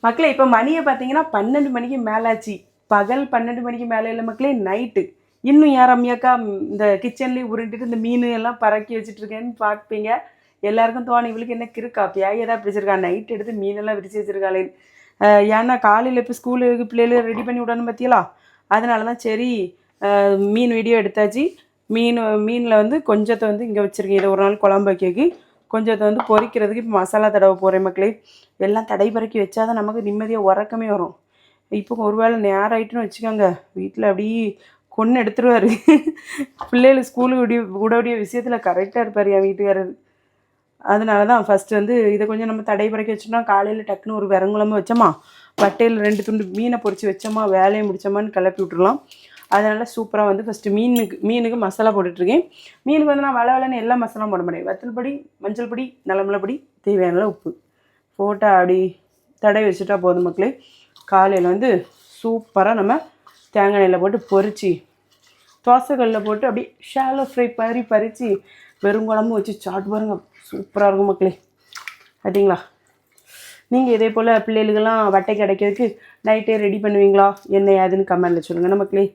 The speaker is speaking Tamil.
மக்களே இப்போ மணியை பார்த்தீங்கன்னா 12 மணிக்கு மேலாச்சு. பகல் 12 மணிக்கு மேலே இல்லை மக்களே, நைட்டு. இன்னும் யார் ரம்யாக்கா இந்த கிச்சன்லேயே உருண்டுட்டு இந்த மீன் எல்லாம் பறக்கி வச்சுட்டு இருக்கேன்னு பார்ப்பீங்க. எல்லாருக்கும் தோணும் இவளுக்கு என்ன கிறுக்கா பியாய் ஏதாவது பிடிச்சிருக்கா, நைட் எடுத்து மீனெல்லாம் விரிச்சு வச்சிருக்காளே. ஏன்னா காலையில் இப்போ ஸ்கூலுக்கு பிள்ளைகள் ரெடி பண்ணி விடணும் பார்த்தீங்களா, அதனால தான் சரி மீன் வீடியோ எடுத்தாச்சு. மீனில் வந்து கொஞ்சத்தை வந்து இங்கே வச்சுருக்கேன். இதை ஒரு நாள் குழம்பு வைக்கி, கொஞ்சத்தை வந்து பொரிக்கிறதுக்கு இப்போ மசாலா தடவை போகிறேன் மக்களே. எல்லாம் தடை பறக்கி வச்சா தான் நமக்கு நிம்மதியாக உறக்கமே வரும். இப்போ ஒருவேளை நேரம் ஆகிட்டுன்னு வச்சுக்கோங்க, வீட்டில் அப்படி கொன்று எடுத்துருவார். பிள்ளைகள் ஸ்கூலுக்கு விடக்கூடிய விஷயத்தில் கரெக்டாக இருப்பார் என் வீட்டுக்காரர். அதனால தான் ஃபஸ்ட்டு வந்து இதை கொஞ்சம் நம்ம தடை பறக்கி வச்சோம்னா காலையில் டக்குன்னு ஒரு வெறங்குழம்பு வச்சோமா, வட்டையில் 2 துண்டு மீனை பொரித்து வச்சோமா, வேலையை முடிச்சோமான்னு கிளப்பி விட்டுருலாம். அதனால் சூப்பராக வந்து ஃபஸ்ட்டு மீனுக்கு மசாலா போட்டுட்ருக்கேன். மீனுக்கு வந்து நான் வளன்னு எல்லா மசாலாவும் போட மாட்டேன். வத்தல் பொடி, மஞ்சள் பொடி, நலமிளை பொடி, தேவையான உப்பு போட்டால் அப்படி தடை வச்சுட்டா போதும் மக்களே. காலையில் வந்து சூப்பராக நம்ம தேங்காய் எண்ணெயில் போட்டு பொரித்து தோசைக்கல்லில் போட்டு அப்படி ஷாலோ ஃப்ரை பறித்து வெறும் குழம்பு வச்சு சாப்பிட்டு பாருங்கள், சூப்பராக இருக்கும் மக்களே. அப்படிங்களா? நீங்கள் இதே போல் பிள்ளைகளுக்கெல்லாம் வட்டை கிடைக்கிறதுக்கு நைட்டே ரெடி பண்ணுவீங்களா, என்ன ஏதுன்னு கமெண்டில் சொல்லுங்கள் மக்களே.